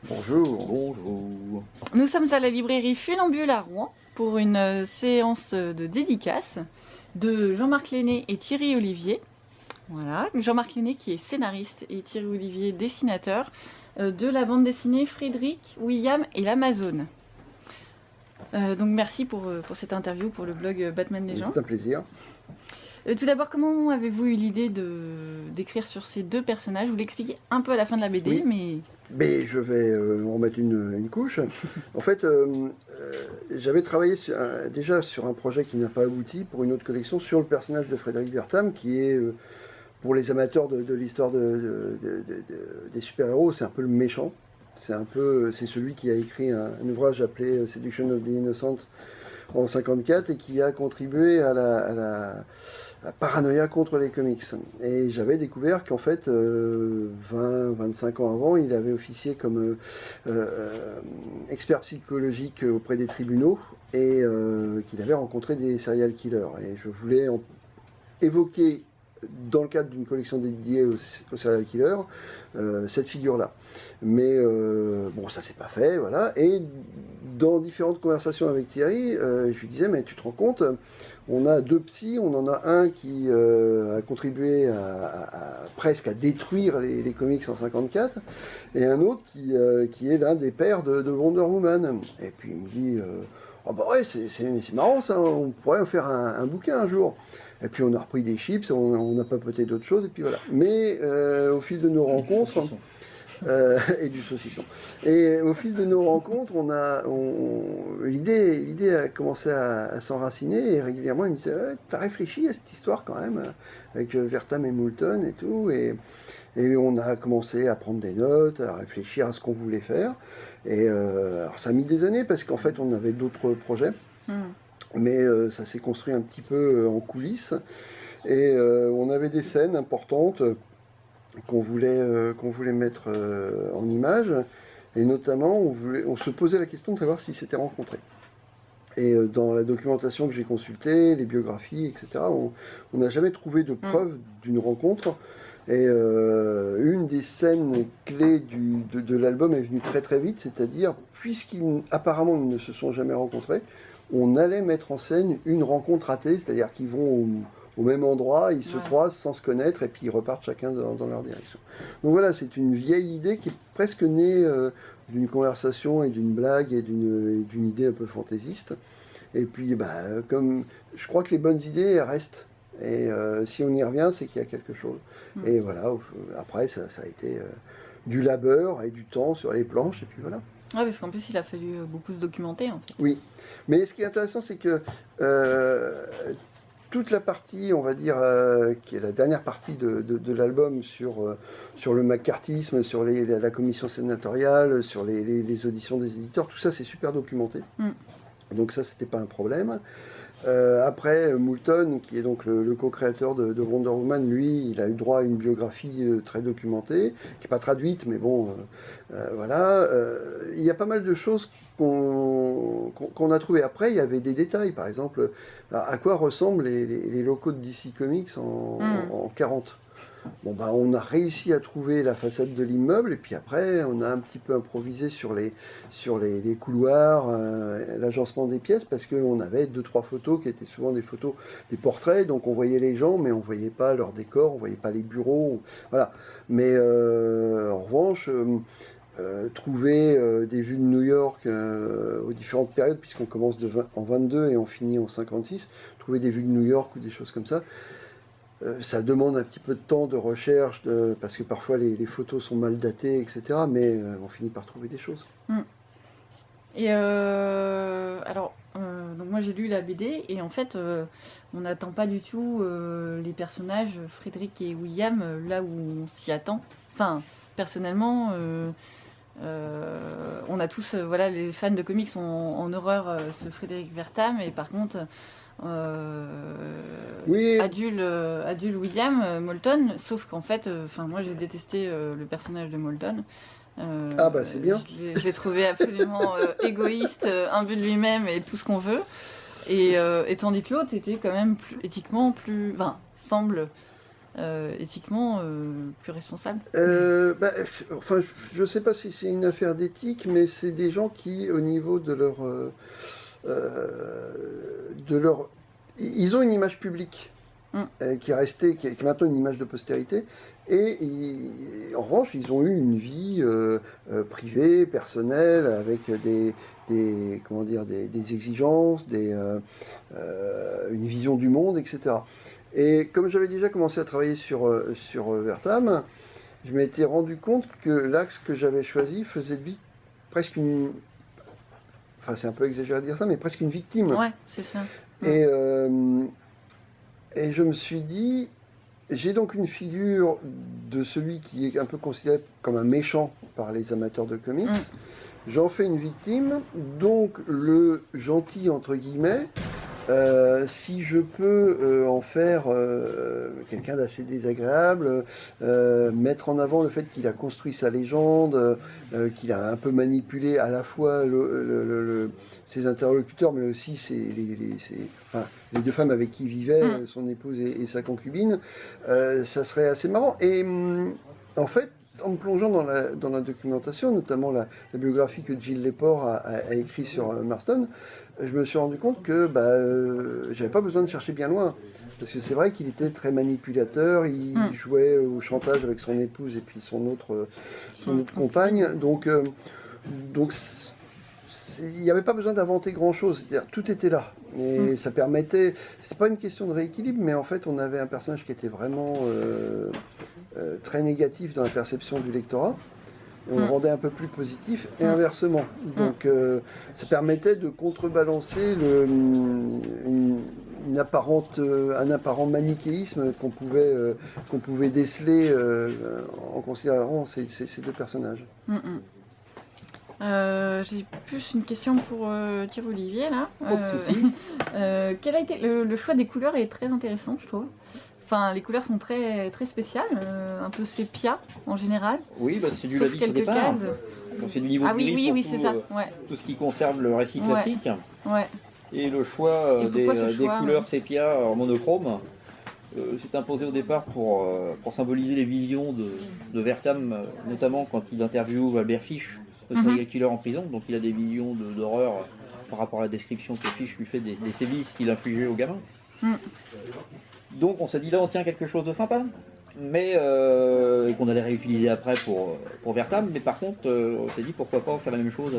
Bonjour. Bonjour. Nous sommes à la librairie Funambule à Rouen pour une séance de dédicace de Jean-Marc Lenné et Thierry Olivier. Voilà, Jean-Marc Lenné qui est scénariste et Thierry Olivier dessinateur de la bande dessinée Frédéric, William et l'Amazone. Donc merci pour cette interview pour le blog Batman Legend. C'est un plaisir. Tout d'abord, comment avez-vous eu l'idée d'écrire sur ces deux personnages? Vous l'expliquez un peu à la fin de la BD, oui. Mais je vais en remettre une couche. En fait, j'avais travaillé déjà sur un projet qui n'a pas abouti pour une autre collection sur le personnage de Frédéric Wertham, qui est, pour les amateurs de l'histoire des super-héros, c'est un peu le méchant. C'est celui qui a écrit un ouvrage appelé Seduction of the Innocent en 54 et qui a contribué à la paranoïa contre les comics. Et j'avais découvert qu'en fait, 20-25 ans avant, il avait officié comme expert psychologique auprès des tribunaux et qu'il avait rencontré des serial killers. Et je voulais évoquer, dans le cadre d'une collection dédiée aux serial killers, cette figure-là. Mais bon, ça s'est pas fait, voilà. Et dans différentes conversations avec Thierry, je lui disais, mais tu te rends compte, on a deux psys, on en a un qui a contribué presque à détruire les comics en 54, et un autre qui est l'un des pères de Wonder Woman. Et puis il me dit, oh bah ouais, c'est marrant ça, on pourrait en faire un bouquin un jour. Et puis on a repris des chips, on a papoté d'autres choses, et puis voilà. Mais au fil de nos rencontres... et du saucisson. Et au fil de nos rencontres, l'idée a commencé à s'enraciner, et régulièrement il me disait t'as réfléchi à cette histoire quand même, avec Wertham et Moulton et tout, et on a commencé à prendre des notes, à réfléchir à ce qu'on voulait faire. Et alors ça a mis des années parce qu'en fait on avait d'autres projets. Mais ça s'est construit un petit peu en coulisses, et on avait des scènes importantes qu'on voulait mettre en image, et notamment on se posait la question de savoir s'ils s'étaient rencontrés. Et dans la documentation que j'ai consultée, les biographies, etc., on n'a jamais trouvé de preuve d'une rencontre. Et une des scènes clés de l'album est venue très très vite, c'est-à-dire, puisqu'apparemment ils ne se sont jamais rencontrés, on allait mettre en scène une rencontre ratée, c'est-à-dire qu'ils vont au même endroit, ils se croisent sans se connaître, et puis ils repartent chacun dans leur direction. Donc voilà, c'est une vieille idée qui est presque née d'une conversation et d'une blague et d'une idée un peu fantaisiste. Et puis, comme je crois que les bonnes idées, elles restent. Et si on y revient, c'est qu'il y a quelque chose. Et voilà, après, ça a été du labeur et du temps sur les planches, et puis voilà. Ah, parce qu'en plus, il a fallu beaucoup se documenter, en fait. Oui, mais ce qui est intéressant, c'est que toute la partie, on va dire, qui est la dernière partie de l'album sur le macartisme, sur la commission sénatoriale, sur les auditions des éditeurs, tout ça, c'est super documenté. Donc ça, c'était pas un problème. Après, Moulton, qui est donc le co-créateur de Wonder Woman, lui, il a eu droit à une biographie très documentée, qui n'est pas traduite, mais bon, voilà. Il y a pas mal de choses qu'on a trouvées. Après, il y avait des détails, par exemple, à quoi ressemblent les locaux de DC Comics en 40. Bon, on a réussi à trouver la façade de l'immeuble, et puis après on a un petit peu improvisé sur les couloirs, l'agencement des pièces, parce qu'on avait 2-3 photos qui étaient souvent des photos, des portraits, donc on voyait les gens mais on voyait pas leur décor, on voyait pas les bureaux, voilà. Mais en revanche, trouver des vues de New York aux différentes périodes, puisqu'on commence en 22 et on finit en 56, trouver des vues de New York ou des choses comme ça, ça demande un petit peu de temps de recherche, parce que parfois les photos sont mal datées, etc. Mais on finit par trouver des choses. Et alors, donc moi j'ai lu la BD, et en fait, on n'attend pas du tout les personnages Frédéric et William là où on s'y attend. Enfin, personnellement, on a tous, voilà, les fans de comics ont en horreur ce Frédéric Wertham, et par contre... oui. Adule William Moulton, sauf qu'en fait, moi j'ai détesté le personnage de Moulton. C'est bien. Je l'ai trouvé absolument égoïste, imbu de lui-même et tout ce qu'on veut. Et tandis que l'autre était quand même éthiquement plus, semble éthiquement plus responsables? Enfin, je ne sais pas si c'est une affaire d'éthique, mais c'est des gens qui, au niveau de leur, ils ont une image publique qui est restée, qui est maintenant une image de postérité. Et en revanche, ils ont eu une vie privée, personnelle, avec comment dire, des exigences, une vision du monde, etc. Et comme j'avais déjà commencé à travailler sur Vertam, je m'étais rendu compte que l'axe que j'avais choisi faisait de lui presque une... Enfin, c'est un peu exagéré de dire ça, mais presque une victime. Ouais, c'est ça. Et je me suis dit, j'ai donc une figure de celui qui est un peu considéré comme un méchant par les amateurs de comics. J'en fais une victime, donc le gentil, entre guillemets, si je peux en faire quelqu'un d'assez désagréable, mettre en avant le fait qu'il a construit sa légende, qu'il a un peu manipulé à la fois ses interlocuteurs, mais aussi les deux femmes avec qui il vivait, son épouse et sa concubine, ça serait assez marrant. Et en fait, en me plongeant dans la documentation, notamment la biographie que Gilles Lepore a écrite sur Marston, je me suis rendu compte que j'avais pas besoin de chercher bien loin. Parce que c'est vrai qu'il était très manipulateur, il jouait au chantage avec son épouse et puis son autre compagne. Donc il n'y avait pas besoin d'inventer grand-chose, c'est-à-dire tout était là. Et ça permettait, c'était pas une question de rééquilibre, mais en fait on avait un personnage qui était vraiment très négatif dans la perception du lectorat. Et on le rendait un peu plus positif, et inversement. Donc ça permettait de contrebalancer un apparent manichéisme qu'on pouvait déceler en considérant ces deux personnages. J'ai plus une question pour Thierry Olivier là. Pas de souci. Quel a été le choix des couleurs est très intéressant, je trouve. Enfin, les couleurs sont très, très spéciales, un peu sépia en général. Oui, c'est du Sauf Lavis au quelques départ. cases. Donc c'est du niveau de gris pour c'est ça. Ouais. tout ce qui concerne le récit classique. Ouais. Et le choix des couleurs ouais. sépia en monochrome s'est imposé au départ pour symboliser les visions de Vertam, notamment quand il interviewe Albert Fish, le serial killer en prison. Donc il a des visions d'horreur par rapport à la description que Fish lui fait des sévices qu'il infligeait aux gamins. Donc on s'est dit là on tient quelque chose de sympa, mais qu'on allait réutiliser après pour Vertam. Mais par contre on s'est dit pourquoi pas faire la même chose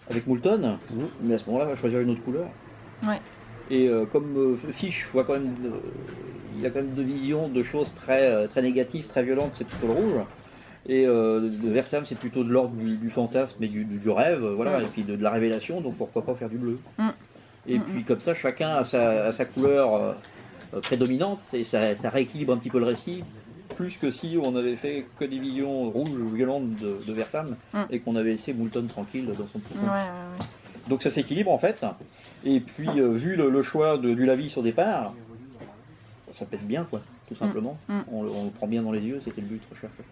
avec Moulton, mais à ce moment-là on va choisir une autre couleur. Ouais. Et comme Fish voit quand même, il a quand même deux visions de choses très, très négatives, très violentes, c'est plutôt le rouge. Et de Vertam c'est plutôt de l'ordre du fantasme et du rêve, voilà, et puis de la révélation, donc pourquoi pas faire du bleu. Et puis comme ça chacun a sa couleur prédominante et ça rééquilibre un petit peu le récit, plus que si on avait fait que des visions rouges violentes de Vertam et qu'on avait laissé Moulton tranquille dans son propos. Ouais. Donc ça s'équilibre en fait, et puis vu le choix du Lavis au départ, ça pète bien quoi, tout simplement. On le prend bien dans les yeux, c'était le but recherché.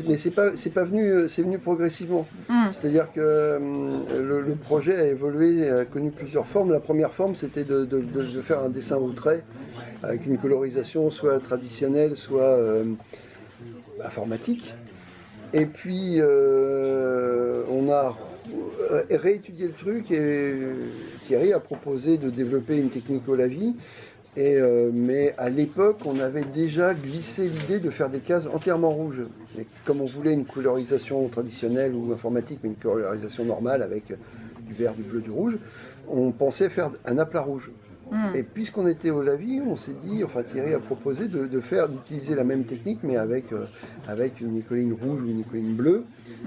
Mais c'est pas venu, c'est venu progressivement. C'est-à-dire que le projet a évolué, a connu plusieurs formes. La première forme, c'était de faire un dessin au trait avec une colorisation soit traditionnelle, soit informatique. Et puis on a réétudié le truc et Thierry a proposé de développer une technique au lavis. Mais à l'époque, on avait déjà glissé l'idée de faire des cases entièrement rouges. Et comme on voulait une colorisation traditionnelle ou informatique, mais une colorisation normale avec du vert, du bleu, du rouge, on pensait faire un aplat rouge. Et puisqu'on était au lavis, on s'est dit, enfin Thierry a proposé d'utiliser la même technique, mais avec une écoline rouge ou une écoline bleue.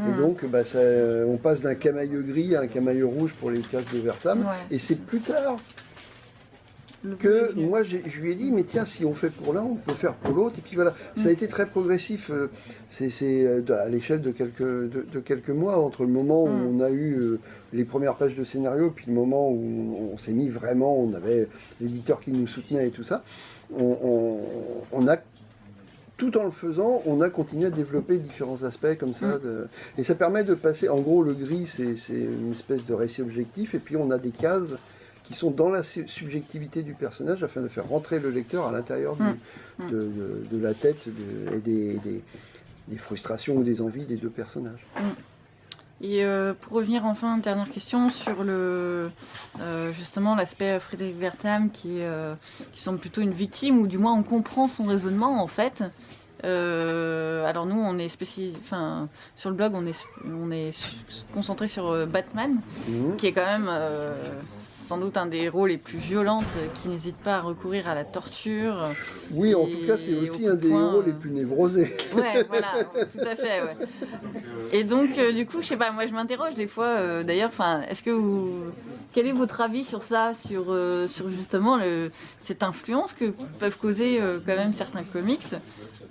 Et donc, on passe d'un camailleux gris à un camailleux rouge pour les cases de Vertam. Et c'est plus tard que moi je lui ai dit, mais tiens, si on fait pour l'un, on peut faire pour l'autre. Et puis voilà, ça a été très progressif. C'est à l'échelle de quelques mois, entre le moment où on a eu les premières pages de scénario, puis le moment où on s'est mis vraiment, on avait l'éditeur qui nous soutenait et tout ça. On a, tout en le faisant, on a continué à développer différents aspects comme ça. Et ça permet de passer, en gros, le gris, c'est une espèce de récit objectif, et puis on a des cases qui sont dans la subjectivité du personnage afin de faire rentrer le lecteur à l'intérieur de la tête et des frustrations ou des envies des deux personnages. Et pour revenir enfin, dernière question sur justement l'aspect Frédéric Wertham qui semble plutôt une victime, ou du moins on comprend son raisonnement en fait. Alors nous on est sur le blog on est concentré sur Batman, qui est quand même sans doute un des héros les plus violents, qui n'hésite pas à recourir à la torture. Oui, en tout cas c'est aussi un des héros les plus névrosés. Ouais, voilà, tout à fait, ouais. Et donc du coup, je sais pas, moi je m'interroge des fois, d'ailleurs, quel est votre avis sur ça, sur justement cette influence que peuvent causer quand même certains comics?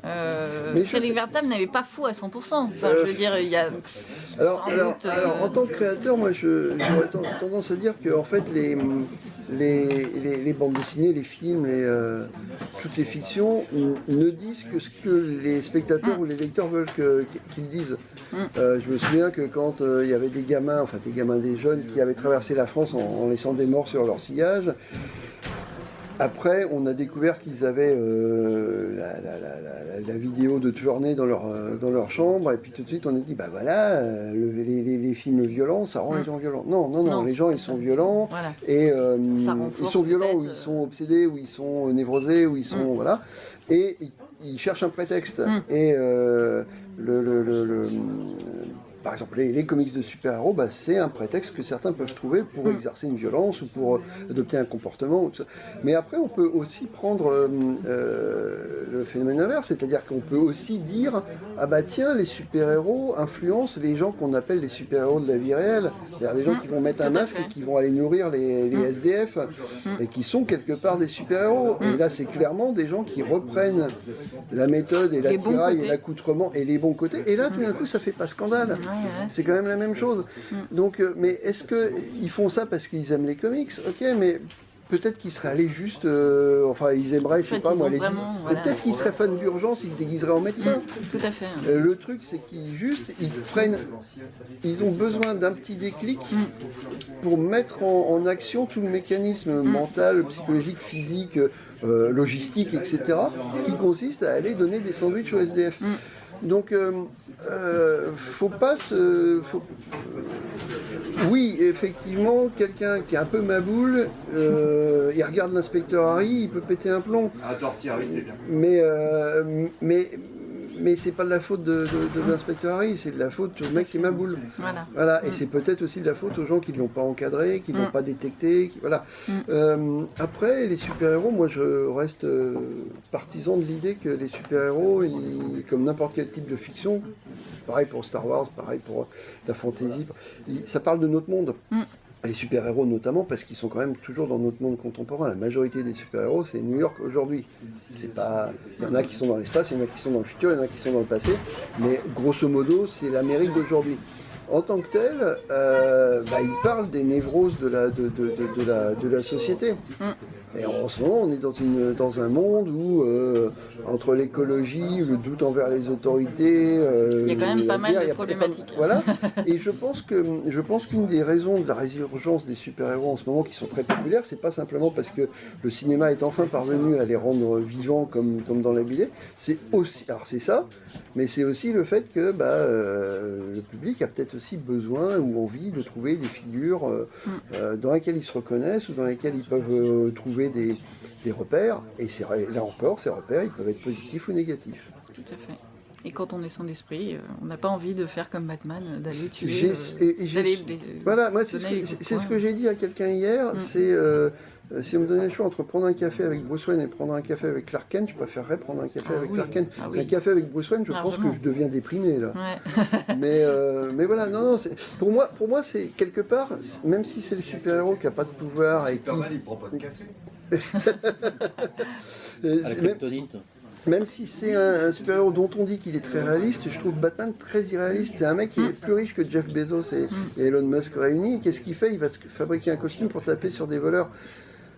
Frédéric Wertham n'avait pas faux à 100%. Je veux dire, il y a. Alors, en tant que créateur, moi, j'aurais tendance à dire que en fait, les bandes dessinées, les films, toutes les fictions ne disent que ce que les spectateurs ou les lecteurs veulent qu'ils disent. Je me souviens que quand il y avait des gamins, des jeunes qui avaient traversé la France en laissant des morts sur leur sillage. Après, on a découvert qu'ils avaient la vidéo de tournée dans leur chambre, et puis tout de suite on a dit, bah voilà, les films violents, ça rend les gens violents. Non, les gens ils sont violents, voilà. Et ils sont violents ou ils sont obsédés, ou ils sont névrosés, ou ils sont, voilà, et ils cherchent un prétexte. Et par exemple, les comics de super-héros, c'est un prétexte que certains peuvent trouver pour exercer une violence ou pour adopter un comportement. Mais après, on peut aussi prendre le phénomène inverse, c'est-à-dire qu'on peut aussi dire « Ah bah tiens, les super-héros influencent les gens qu'on appelle les super-héros de la vie réelle ». C'est-à-dire des gens qui vont mettre un masque et qui vont aller nourrir les SDF et qui sont quelque part des super-héros. Et là, c'est clairement des gens qui reprennent la méthode et l'attirail et l'accoutrement et les bons côtés. Et là, tout d'un coup, ça fait pas scandale. C'est quand même la même chose. Donc, mais est-ce qu'ils font ça parce qu'ils aiment les comics? Ok, mais peut-être qu'ils seraient allés juste... ils aimeraient, je sais pas moi, peut-être qu'ils seraient fans d'urgence, ils se déguiseraient en médecin. Tout à fait. Le truc, c'est ils ont besoin d'un petit déclic pour mettre en action tout le mécanisme mental, psychologique, physique, logistique, etc., qui consiste à aller donner des sandwichs aux SDF. Donc, faut pas se... Oui, effectivement, quelqu'un qui est un peu maboule, il regarde l'inspecteur Harry, il peut péter un plomb. Ah, Tortue Harry, c'est bien. Mais c'est pas de la faute de l'inspecteur Harry, c'est de la faute au mec qui est maboule. Voilà. Et c'est peut-être aussi de la faute aux gens qui ne l'ont pas encadré, qui ne l'ont pas détecté. Voilà. Après, les super-héros, moi je reste partisan de l'idée que les super-héros, comme n'importe quel type de fiction, pareil pour Star Wars, pareil pour la fantasy, ça parle de notre monde. Les super-héros notamment, parce qu'ils sont quand même toujours dans notre monde contemporain. La majorité des super-héros, c'est New York aujourd'hui. Il y en a qui sont dans l'espace, il y en a qui sont dans le futur, il y en a qui sont dans le passé, mais grosso modo, c'est l'Amérique d'aujourd'hui. En tant que tel, il parle des névroses de la société. Et en ce moment, on est dans un monde où, entre l'écologie, le doute envers les autorités... il y a quand même pas mal de problématiques. Voilà. Et je pense qu'une des raisons de la résurgence des super-héros en ce moment, qui sont très populaires, c'est pas simplement parce que le cinéma est enfin parvenu à les rendre vivants comme dans la BD. C'est aussi... Alors c'est ça, mais c'est aussi le fait que le public a peut-être aussi besoin ou envie de trouver des figures dans lesquelles ils se reconnaissent ou dans lesquelles ils peuvent trouver des repères, et là encore, ces repères, ils peuvent être positifs ou négatifs. Tout à fait. Et quand on est sans d'esprit, on n'a pas envie de faire comme Batman, d'aller tuer... Voilà, moi c'est ce que j'ai dit à quelqu'un hier, c'est... si on me donnait le choix entre prendre un café avec Bruce Wayne et prendre un café avec Clark Kent, je préférerais prendre un café avec Clark Kent. Un café avec Bruce Wayne, je pense que je deviens déprimé là. Mais voilà, non, pour moi c'est quelque part, même si c'est le super-héros qui n'a pas de pouvoir et qui... il prend pas de café. Même si c'est un super-héros dont on dit qu'il est très réaliste, je trouve Batman très irréaliste. C'est un mec qui est plus riche que Jeff Bezos et Elon Musk réunis. Qu'est-ce qu'il fait? Il va se fabriquer un costume pour taper sur des voleurs.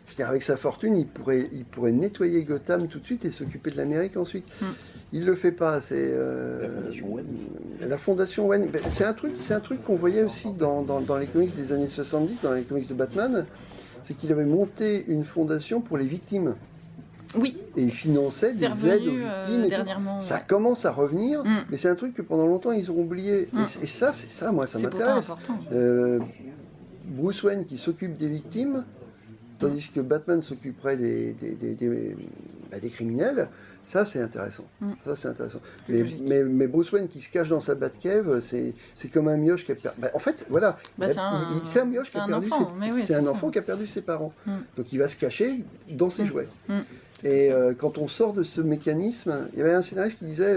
Je veux dire, avec sa fortune, il pourrait nettoyer Gotham tout de suite et s'occuper de l'Amérique ensuite. Il le fait pas. C'est la Fondation Wayne. C'est un truc qu'on voyait aussi dans les comics des années 70, dans les comics de Batman. c'est qu'il avait monté une fondation pour les victimes. Oui, Et il finançait des c'est aides aux revenu victimes. Et tout. dernièrement. Ça Ouais. commence à revenir, mais c'est un truc que pendant longtemps ils ont oublié. Mm. Et ça, c'est ça, moi, ça C'est pourtant m'intéresse. important. Bruce Wayne qui s'occupe des victimes, tandis que Batman s'occuperait des criminels. Ça, c'est intéressant. Mm. Ça, c'est intéressant. Plus Mais, logique. mais Bruce Wayne qui se cache dans sa Batcave, c'est comme un mioche qui a perdu. En fait, voilà. Bah, c'est C'est un mioche qui c'est a un perdu enfant, mais oui, c'est c'est un ça. enfant qui a perdu ses parents. Mm. Donc il va se cacher dans ses Mm. jouets. Mm. Et quand on sort de ce mécanisme, il y avait un scénariste qui disait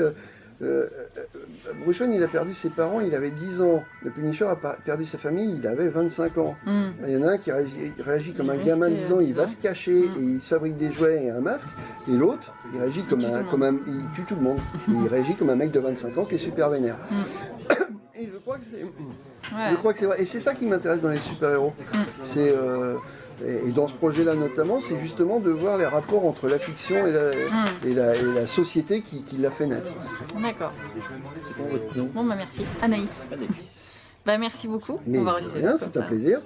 Bruce Wayne, il a perdu ses parents, il avait 10 ans. Le Punisher a perdu sa famille, il avait 25 ans. Mm. Il y en a un qui réagit comme Il un est gamin de resté 10 ans, à il 10 va ans. se cacher Mm. et il se fabrique des jouets et un masque. Et l'autre, il réagit tue tout le monde. il tue tout le monde. Il réagit comme un mec de 25 ans qui est super vénère. Mm. Et je crois que c'est... Ouais. Je crois que c'est vrai. Et c'est ça qui m'intéresse dans les super-héros. Mm. C'est, et dans ce projet-là notamment, c'est justement de voir les rapports entre la fiction et la société qui l'a fait naître. D'accord. C'est pour votre nom. Bon, bah merci. Anaïs. Anaïs. Bah merci beaucoup. Mais On va rester rien, là. c'est comme un ça. plaisir.